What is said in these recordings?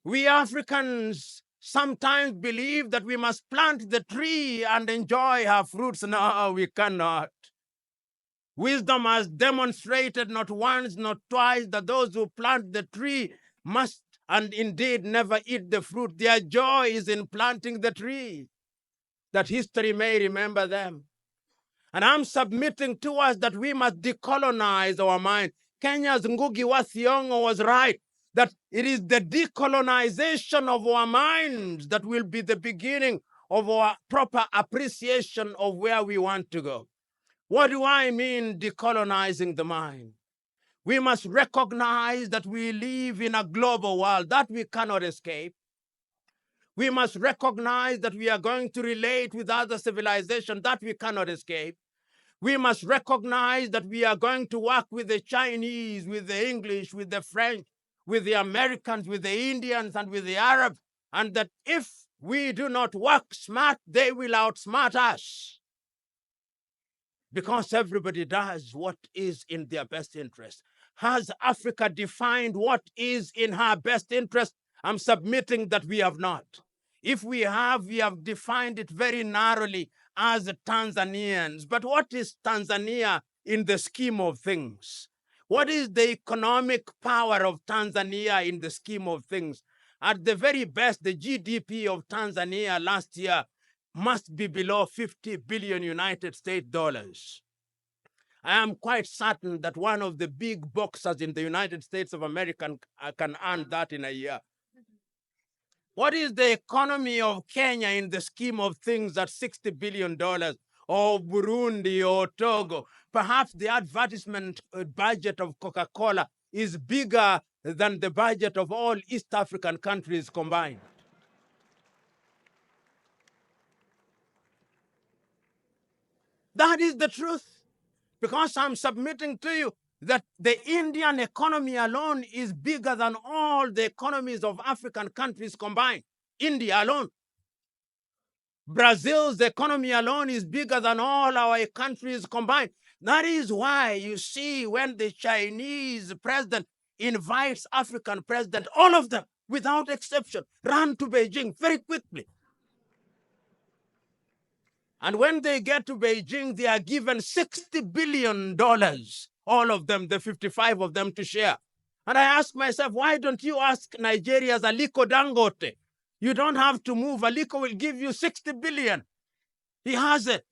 We Africans sometimes believe that we must plant the tree and enjoy her fruits. No, we cannot. Wisdom has demonstrated not once, not twice, that those who plant the tree must and indeed never eat the fruit. Their joy is in planting the tree, that history may remember them. And I'm submitting to us that we must decolonize our mind. Kenya's Ngugi wa Thiong'o was right, that it is the decolonization of our minds that will be the beginning of our proper appreciation of where we want to go. What do I mean decolonizing the mind? We must recognize that we live in a global world that we cannot escape. We must recognize that we are going to relate with other civilizations that we cannot escape. We must recognize that we are going to work with the Chinese, with the English, with the French, with the Americans, with the Indians, and with the Arabs, and that if we do not work smart, they will outsmart us. Because everybody does what is in their best interest. Has Africa defined what is in her best interest? I'm submitting that we have not. If we have defined it very narrowly as Tanzanians. But what is Tanzania in the scheme of things? What is the economic power of Tanzania in the scheme of things? At the very best, the GDP of Tanzania last year must be below 50 billion United States dollars. I am quite certain that one of the big boxers in the United States of America can earn that in a year. What is the economy of Kenya in the scheme of things at $60 billion, or Burundi or Togo? Perhaps the advertisement budget of Coca-Cola is bigger than the budget of all East African countries combined. That is the truth. Because I'm submitting to you that the Indian economy alone is bigger than all the economies of African countries combined. India alone. Brazil's economy alone is bigger than all our countries combined. That is why you see when the Chinese president invites African president, all of them, without exception, run to Beijing very quickly. And when they get to Beijing, they are given $60 billion, all of them, the 55 of them, to share. And I ask myself, why don't you ask Nigeria's Aliko Dangote? You don't have to move. Aliko will give you 60 billion. He has it.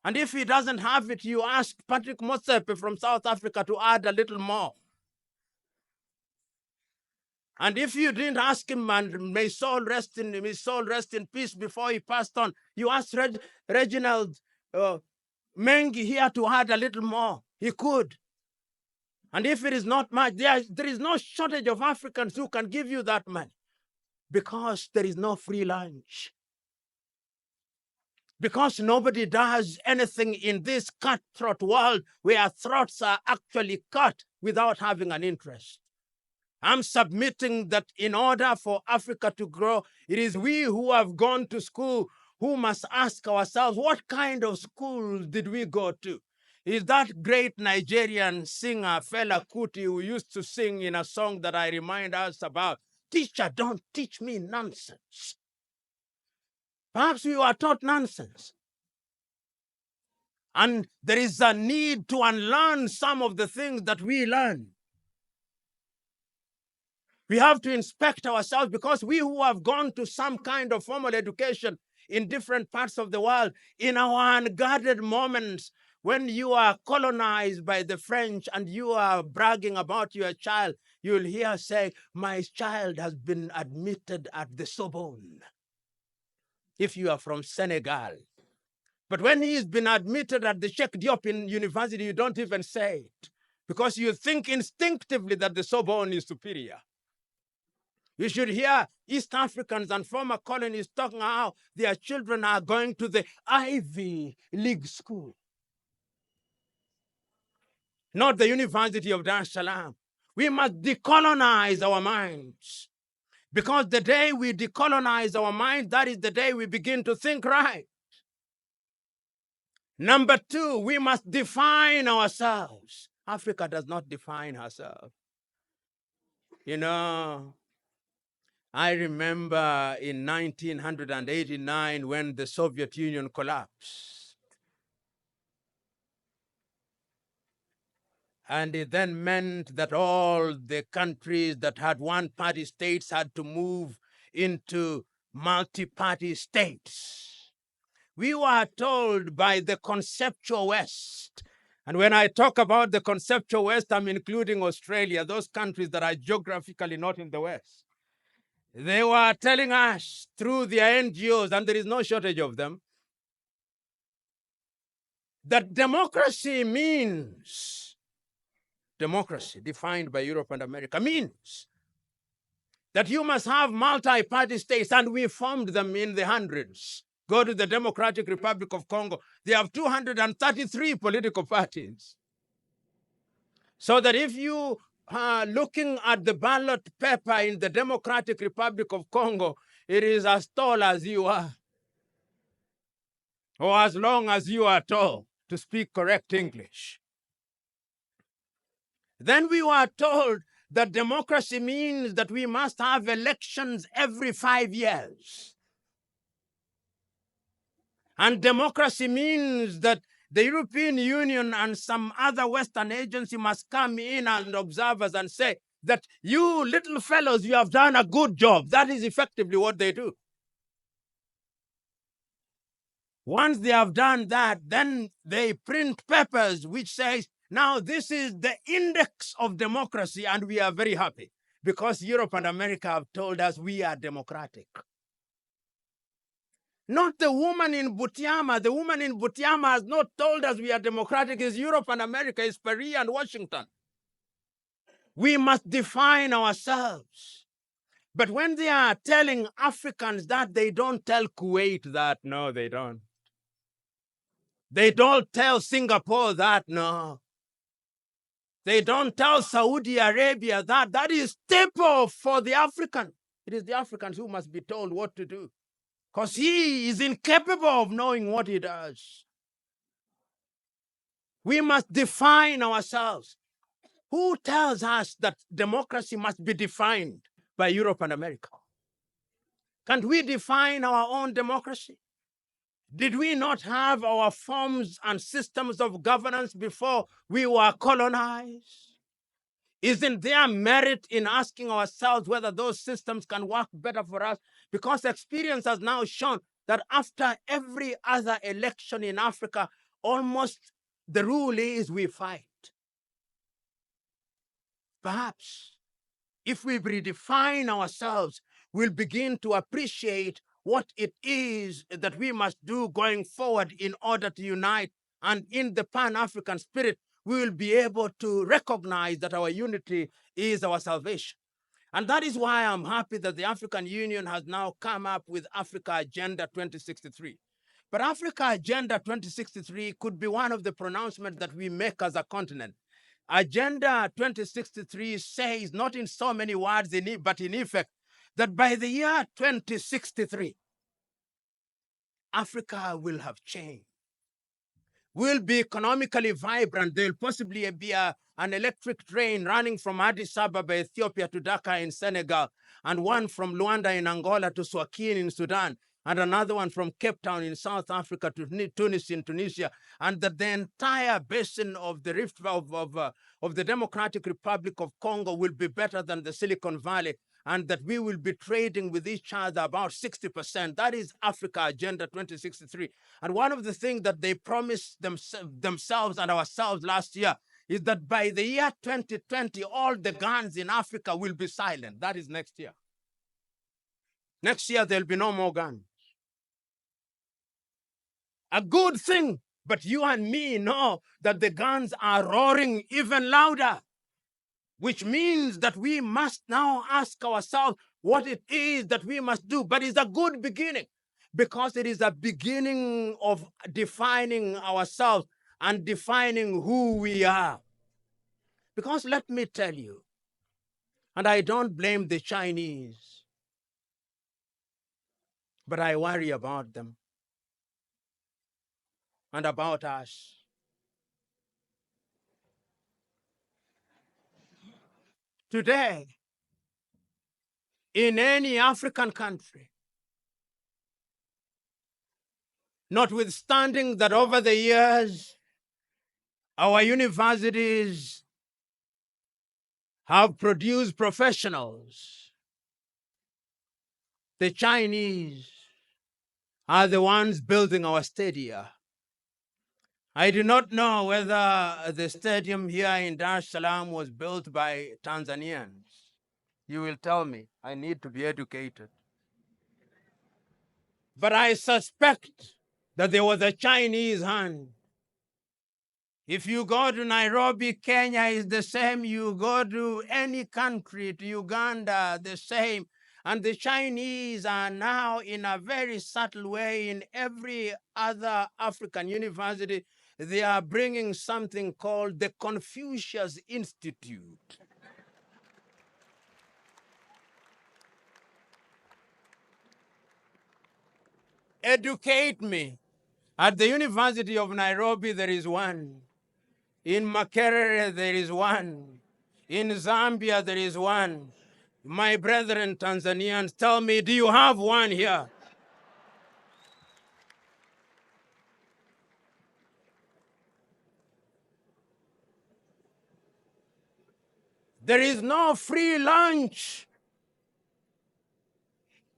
And if he doesn't have it, you ask Patrick Motsepe from South Africa to add a little more. And if you didn't ask him, and may his soul rest in peace before he passed on, you asked Reginald Mengi here to add a little more. He could. And if it is not much, there is no shortage of Africans who can give you that money, because there is no free lunch. Because nobody does anything in this cutthroat world where throats are actually cut without having an interest. I'm submitting that in order for Africa to grow, it is we who have gone to school who must ask ourselves, what kind of schools did we go to? Is that great Nigerian singer, Fela Kuti, who used to sing in a song that I remind us about, "Teacher, don't teach me nonsense." Perhaps we were taught nonsense. And there is a need to unlearn some of the things that we learned. We have to inspect ourselves, because we who have gone to some kind of formal education in different parts of the world, in our unguarded moments, when you are colonized by the French and you are bragging about your child, you'll hear say, "My child has been admitted at the Sorbonne," if you are from Senegal. But when he's been admitted at the Cheikh Diop University, you don't even say it, because you think instinctively that the Sorbonne is superior. You should hear East Africans and former colonies talking how their children are going to the Ivy League school, not the University of Dar es Salaam. We must decolonize our minds, because the day we decolonize our minds, that is the day we begin to think right. Number two, we must define ourselves. Africa does not define herself. You know, I remember in 1989 when the Soviet Union collapsed. And it then meant that all the countries that had one-party states had to move into multi-party states. We were told by the conceptual West, and when I talk about the conceptual West, I'm including Australia, those countries that are geographically not in the West. They were telling us through their NGOs, and there is no shortage of them, that democracy defined by Europe and America, means that you must have multi-party states, and we formed them in the hundreds. Go to the Democratic Republic of Congo. They have 233 political parties. So that if you are looking at the ballot paper in the Democratic Republic of Congo, it is as tall as you are, or as long as you are tall, to speak correct English. Then we were told that democracy means that we must have elections every 5 years. And democracy means that the European Union and some other Western agency must come in and observe us and say that you little fellows, you have done a good job. That is effectively what they do. Once they have done that, then they print papers which says, now this is the index of democracy, and we are very happy because Europe and America have told us we are democratic. Not the woman in Butiama. The woman in Butiama has not told us we are democratic. It's Europe and America, it's Paris and Washington. We must define ourselves. But when they are telling Africans that, they don't tell Kuwait that. No, they don't. They don't tell Singapore that. No. They don't tell Saudi Arabia that. That is staple for the African. It is the Africans who must be told what to do, because he is incapable of knowing what he does. We must define ourselves. Who tells us that democracy must be defined by Europe and America? Can't we define our own democracy? Did we not have our forms and systems of governance before we were colonized? Isn't there merit in asking ourselves whether those systems can work better for us? Because experience has now shown that after every other election in Africa, almost the rule is we fight. Perhaps if we redefine ourselves, we'll begin to appreciate what it is that we must do going forward in order to unite. And in the Pan-African spirit, we will be able to recognize that our unity is our salvation. And that is why I'm happy that the African Union has now come up with Africa Agenda 2063. But Africa Agenda 2063 could be one of the pronouncements that we make as a continent. Agenda 2063 says, not in so many words, but in effect, that by the year 2063, Africa will have changed. We'll be economically vibrant. There'll possibly be an electric train running from Addis Ababa, Ethiopia to Dakar in Senegal, and one from Luanda in Angola to Suakin in Sudan, and another one from Cape Town in South Africa to Tunis in Tunisia, and that the entire basin of the Rift of the Democratic Republic of Congo will be better than the Silicon Valley, and that we will be trading with each other about 60%. That is Africa Agenda 2063. And one of the things that they promised themselves and ourselves last year is that by the year 2020, all the guns in Africa will be silent. That is next year. Next year, there'll be no more guns. A good thing, but you and me know that the guns are roaring even louder, which means that we must now ask ourselves what it is that we must do. But it's a good beginning, because it is a beginning of defining ourselves and defining who we are. Because let me tell you, and I don't blame the Chinese, but I worry about them and about us. Today, in any African country, notwithstanding that over the years, our universities have produced professionals. The Chinese are the ones building our stadia. I do not know whether the stadium here in Dar es Salaam was built by Tanzanians. You will tell me. I need to be educated. But I suspect that there was a Chinese hand. If you go to Nairobi, Kenya is the same. You go to any country, to Uganda, the same. And the Chinese are now, in a very subtle way, in every other African university, they are bringing something called the Confucius Institute. Educate me. At the University of Nairobi, there is one. In Makerere, there is one. In Zambia, there is one. My brethren Tanzanians, tell me, do you have one here? There is no free lunch.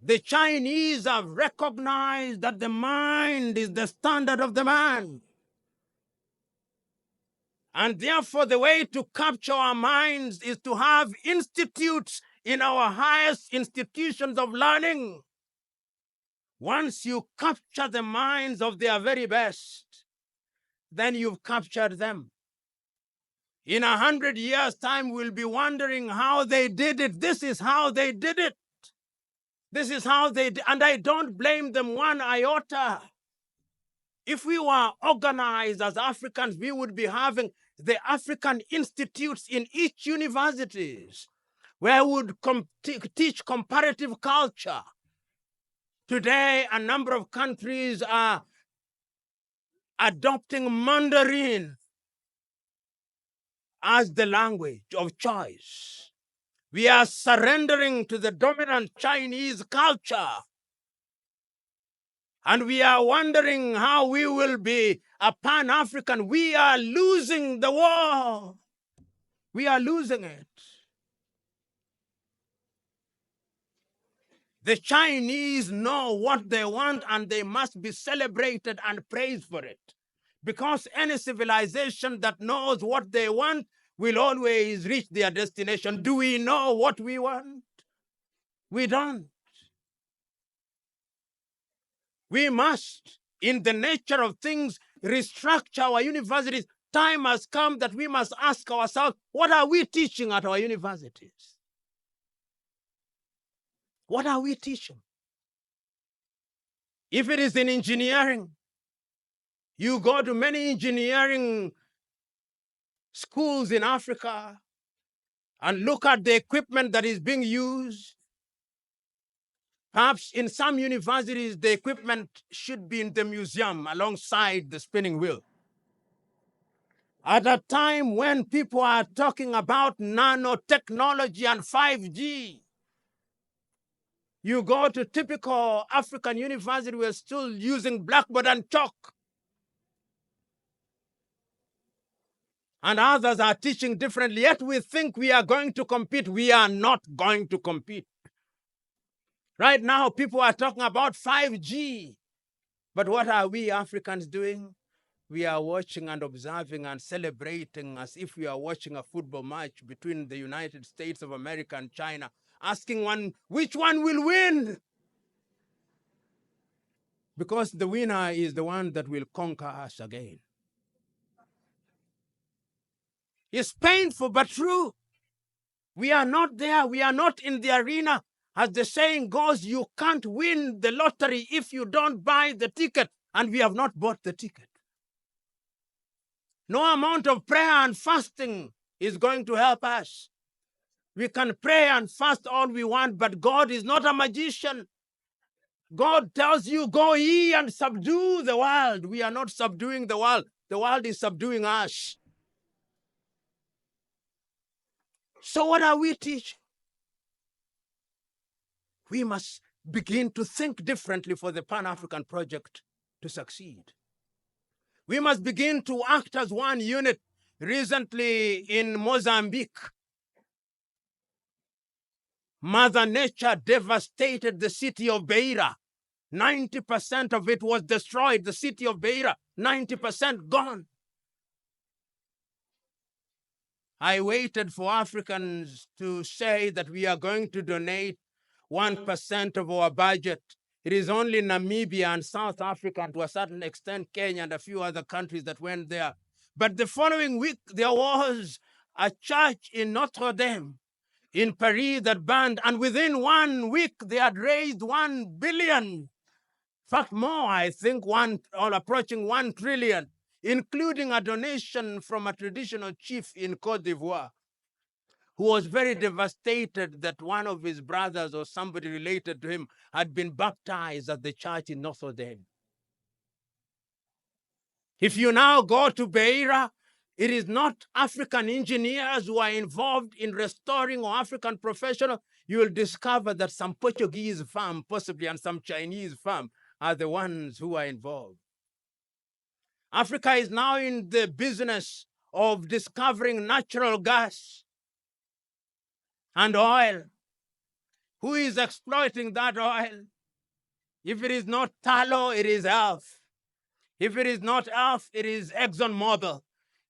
The Chinese have recognized that the mind is the standard of the man. And therefore, the way to capture our minds is to have institutes in our highest institutions of learning. Once you capture the minds of their very best, then you've captured them. In 100 years' time, we'll be wondering how they did it. This is how they did it. This is how they did, and I don't blame them one iota. If we were organized as Africans, we would be having the African institutes in each universities where we would teach comparative culture. Today, a number of countries are adopting Mandarin as the language of choice. We are surrendering to the dominant Chinese culture. And we are wondering how we will be a Pan-African. We are losing the war. We are losing it. The Chinese know what they want, and they must be celebrated and praised for it. Because any civilization that knows what they want will always reach their destination. Do we know what we want? We don't. We must, in the nature of things, restructure our universities. Time has come that we must ask ourselves, what are we teaching at our universities? What are we teaching? If it is in engineering, you go to many engineering schools in Africa and look at the equipment that is being used. Perhaps in some universities, the equipment should be in the museum alongside the spinning wheel. At a time when people are talking about nanotechnology and 5G, you go to typical African university, we're still using blackboard and chalk. And others are teaching differently, yet we think we are going to compete. We are not going to compete. Right now, people are talking about 5G. But what are we Africans doing? We are watching and observing and celebrating as if we are watching a football match between the United States of America and China, asking which one will win? Because the winner is the one that will conquer us again. It's painful, but true. We are not there. We are not in the arena. As the saying goes, you can't win the lottery if you don't buy the ticket. And we have not bought the ticket. No amount of prayer and fasting is going to help us. We can pray and fast all we want, but God is not a magician. God tells you, go ye and subdue the world. We are not subduing the world. The world is subduing us. So what are we teaching? We must begin to think differently for the Pan-African project to succeed. We must begin to act as one unit. Recently in Mozambique, Mother Nature devastated the city of Beira. 90% of it was destroyed. The city of Beira, 90% gone. I waited for Africans to say that we are going to donate 1% of our budget. It is only Namibia and South Africa, and to a certain extent Kenya and a few other countries that went there. But the following week, there was a church in Notre Dame in Paris that burned, and within 1 week, they had raised 1 billion. In fact, more, I think, approaching 1 trillion, including a donation from a traditional chief in Cote d'Ivoire, who was very devastated that one of his brothers or somebody related to him had been baptized at the church in Notre Dame. If you now go to Beira, it is not African engineers who are involved in restoring or African professionals. You will discover that some Portuguese firm, possibly, and some Chinese firm are the ones who are involved. Africa is now in the business of discovering natural gas and oil. Who is exploiting that oil? If it is not tallow, it is Elf. If it is not Elf, it is ExxonMobil.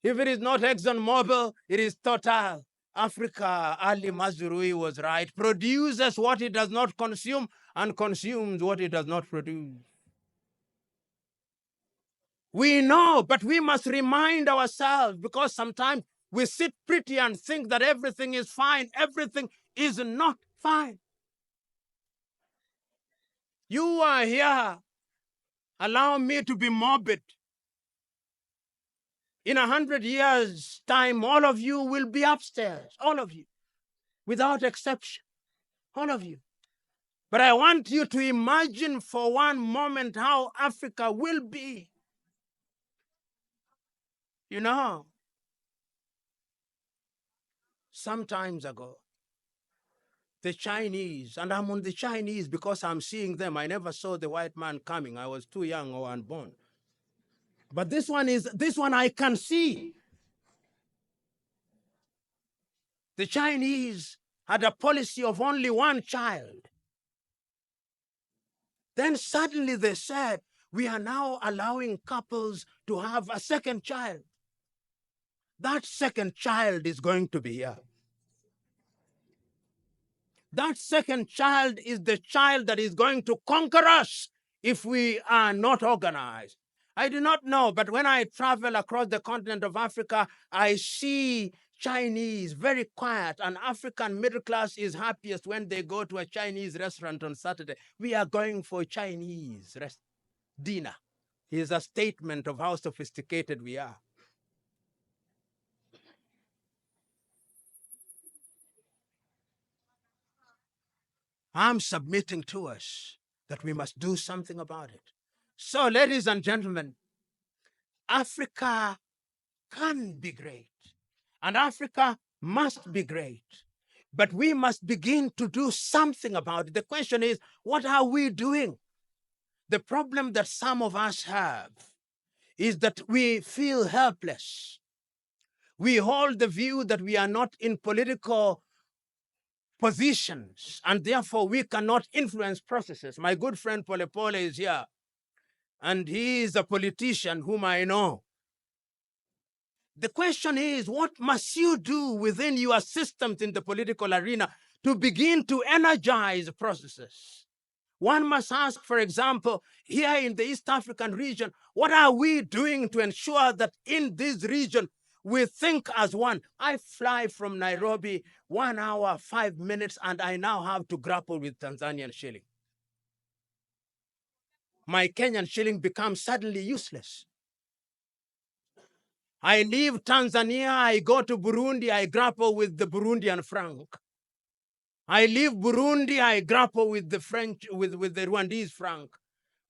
If it is not ExxonMobil, it is Total. Africa, Ali Mazrui was right, produces what it does not consume and consumes what it does not produce. We know, but we must remind ourselves, because sometimes we sit pretty and think that everything is fine. Everything is not fine. You are here. Allow me to be morbid. In 100 years' time, all of you will be upstairs. All of you. Without exception. All of you. But I want you to imagine for one moment how Africa will be. You know, some times ago, the Chinese, and I'm on the Chinese because I'm seeing them. I never saw the white man coming. I was too young or unborn. But this one I can see. The Chinese had a policy of only one child. Then suddenly they said, we are now allowing couples to have a second child. That second child is going to be here. That second child is the child that is going to conquer us if we are not organized. I do not know, but when I travel across the continent of Africa, I see Chinese very quiet, and African middle class is happiest when they go to a Chinese restaurant on Saturday. We are going for Chinese dinner. It is a statement of how sophisticated we are. I'm submitting to us that we must do something about it. So, ladies and gentlemen, Africa can be great, and Africa must be great, but we must begin to do something about it. The question is, what are we doing? The problem that some of us have is that we feel helpless. We hold the view that we are not in political positions, and therefore we cannot influence processes. My good friend Pole Pole is here, and he is a politician whom I know. The question is, what must you do within your systems in the political arena to begin to energize processes? One must ask, for example, here in the East African region, what are we doing to ensure that in this region we think as one? I fly from Nairobi 1 hour, 5 minutes, and I now have to grapple with Tanzanian shilling. My Kenyan shilling becomes suddenly useless. I leave Tanzania, I go to Burundi, I grapple with the Burundian franc. I leave Burundi, I grapple with the with the Rwandese franc.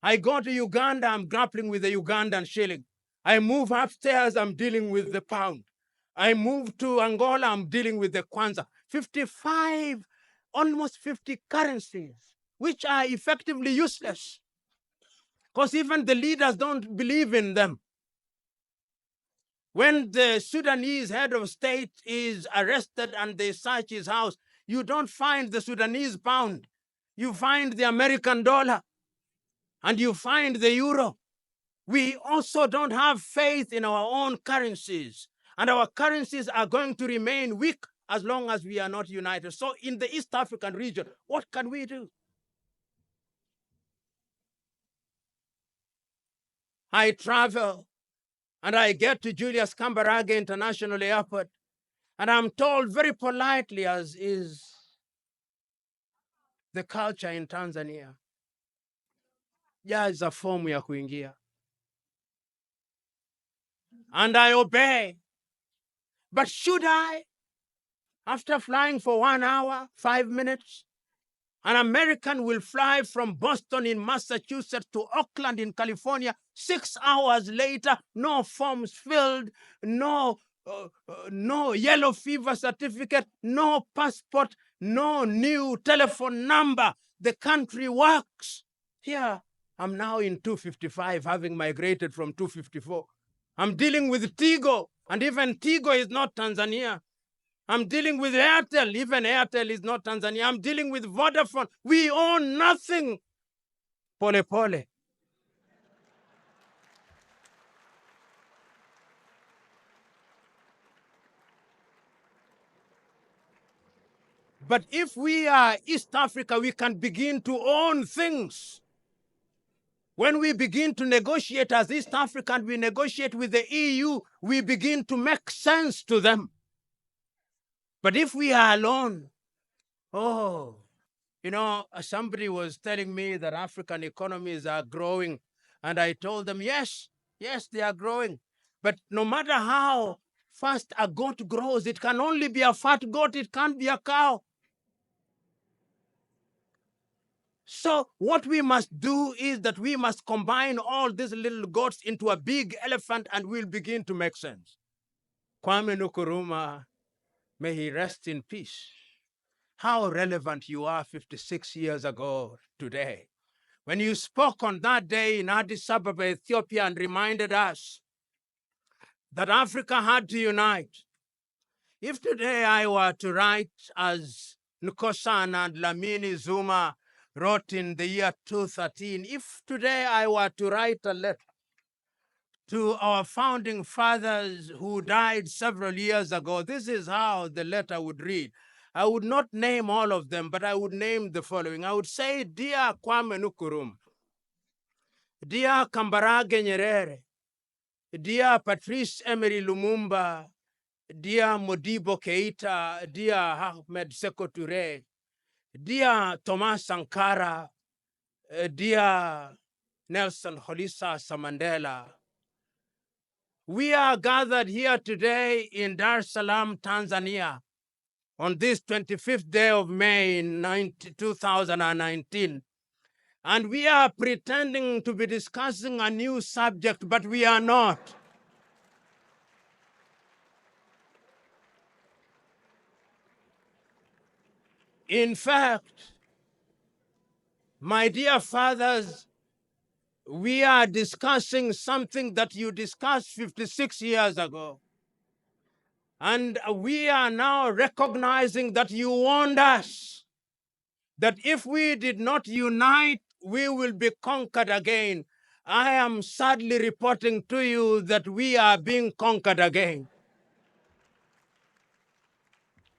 I go to Uganda, I'm grappling with the Ugandan shilling. I move upstairs, I'm dealing with the pound. I move to Angola, I'm dealing with the kwanza. 55 almost 50 currencies, which are effectively useless because even the leaders don't believe in them. When the Sudanese head of state is arrested and they search his house, you don't find the Sudanese pound. You find the American dollar and you find the euro. We also don't have faith in our own currencies, and our currencies are going to remain weak as long as we are not united. So in the East African region, what can we do? I travel and I get to Julius Kambarage International Airport, and I'm told very politely, as is the culture in Tanzania, jaza fomu ya kuingia. And I obey. But should I? After flying for 1 hour, 5 minutes, an American will fly from Boston in Massachusetts to Oakland in California. 6 hours later, no forms filled, no yellow fever certificate, no passport, no new telephone number. The country works. Here, I'm now in 255, having migrated from 254. I'm dealing with Tigo, and even Tigo is not Tanzania. I'm dealing with Airtel. Even Airtel is not Tanzania. I'm dealing with Vodafone. We own nothing. Pole pole. But if we are East Africa, we can begin to own things. When we begin to negotiate as East African, we negotiate with the EU, we begin to make sense to them. But if we are alone, somebody was telling me that African economies are growing, and I told them, yes, they are growing. But no matter how fast a goat grows, it can only be a fat goat, it can't be a cow. So what we must do is that we must combine all these little goats into a big elephant, and we'll begin to make sense. Kwame Nkrumah, may he rest in peace. How relevant you are 56 years ago today, when you spoke on that day in Addis Ababa, Ethiopia, and reminded us that Africa had to unite. If today I were to write, as Nkosana and Lamini Zuma wrote in the year 2013, if today I were to write a letter to our founding fathers who died several years ago, this is how the letter would read. I would not name all of them, but I would name the following. I would say, Dear Kwame Nkrumah, Dear Kambarage Nyerere, Dear Patrice Emery Lumumba, Dear Modibo Keita, Dear Ahmed Sekou Touré, Dear Thomas Sankara, Dear Nelson Holisa Samandela, we are gathered here today in Dar es Salaam, Tanzania, on this 25th day of May in 2019. And we are pretending to be discussing a new subject, but we are not. In fact, my dear fathers, we are discussing something that you discussed 56 years ago. And we are now recognizing that you warned us that if we did not unite, we will be conquered again. I am sadly reporting to you that we are being conquered again.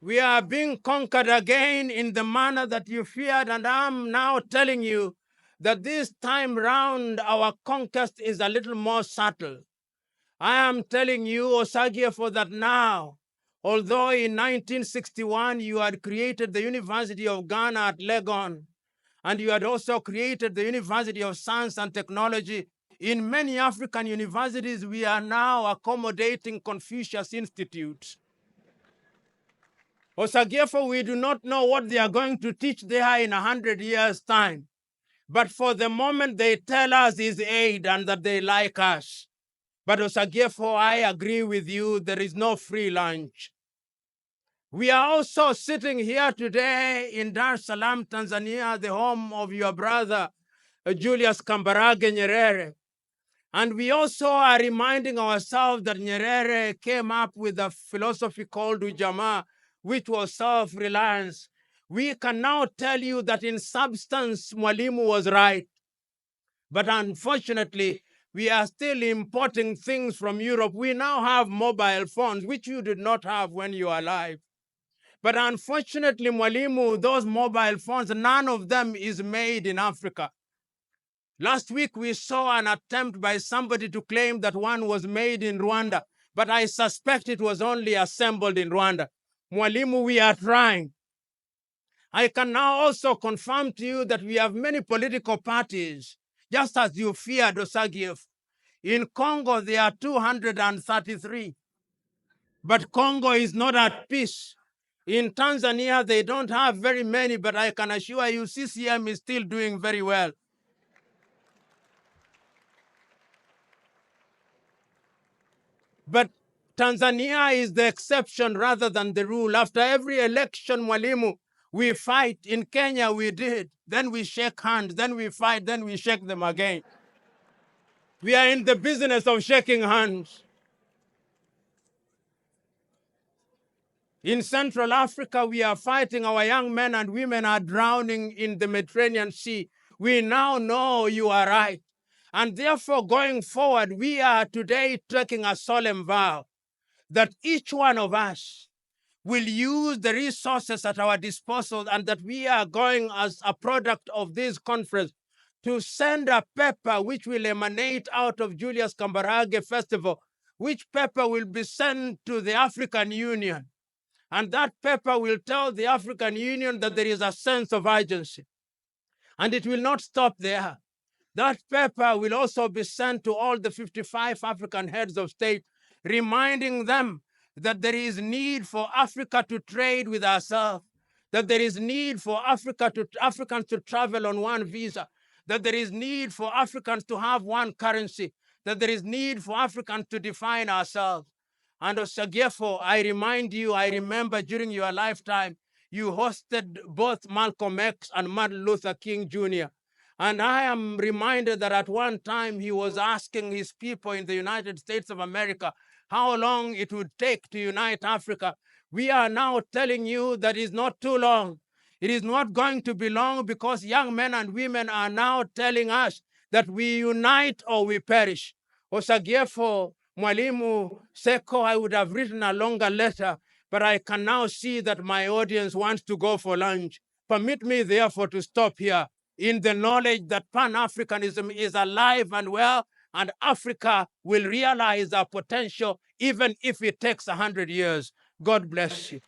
We are being conquered again in the manner that you feared, and I'm now telling you that this time round our conquest is a little more subtle. I am telling you, Osagyefo, that now, although in 1961 you had created the University of Ghana at Legon, and you had also created the University of Science and Technology, in many African universities we are now accommodating Confucius Institutes. Osagyefo, we do not know what they are going to teach there in 100 years' time. But for the moment, they tell us is aid and that they like us. But Osagyefo, I agree with you, there is no free lunch. We are also sitting here today in Dar es Salaam, Tanzania, the home of your brother, Julius Kambarage Nyerere. And we also are reminding ourselves that Nyerere came up with a philosophy called Ujamaa, which was self-reliance. We can now tell you that in substance, Mwalimu was right. But unfortunately, we are still importing things from Europe. We now have mobile phones, which you did not have when you were alive. But unfortunately, Mwalimu, those mobile phones, none of them is made in Africa. Last week, we saw an attempt by somebody to claim that one was made in Rwanda, but I suspect it was only assembled in Rwanda. Mwalimu, we are trying. I can now also confirm to you that we have many political parties, just as you feared, Osagiev. In Congo, there are 233. But Congo is not at peace. In Tanzania, they don't have very many, but I can assure you CCM is still doing very well. But Tanzania is the exception rather than the rule. After every election, Mwalimu, we fight. In Kenya, we did. Then we shake hands. Then we fight. Then we shake them again. We are in the business of shaking hands. In Central Africa, we are fighting. Our young men and women are drowning in the Mediterranean Sea. We now know you are right. And therefore, going forward, we are today taking a solemn vow that each one of us will use the resources at our disposal, and that we are going as a product of this conference to send a paper which will emanate out of Julius Kambarage Festival, which paper will be sent to the African Union. And that paper will tell the African Union that there is a sense of urgency. And it will not stop there. That paper will also be sent to all the 55 African heads of state, reminding them that there is need for Africa to trade with ourselves, that there is need for Africans to travel on one visa, that there is need for Africans to have one currency, that there is need for Africans to define ourselves. And Osagefo, I remind you, I remember during your lifetime, you hosted both Malcolm X and Martin Luther King Jr. And I am reminded that at one time he was asking his people in the United States of America how long it would take to unite Africa. We are now telling you that it's not too long. It is not going to be long, because young men and women are now telling us that we unite or we perish. Osagiefo, Mwalimu, Seko, I would have written a longer letter, but I can now see that my audience wants to go for lunch. Permit me, therefore, to stop here in the knowledge that Pan-Africanism is alive and well, and Africa will realize our potential even if it takes 100 years. God bless you.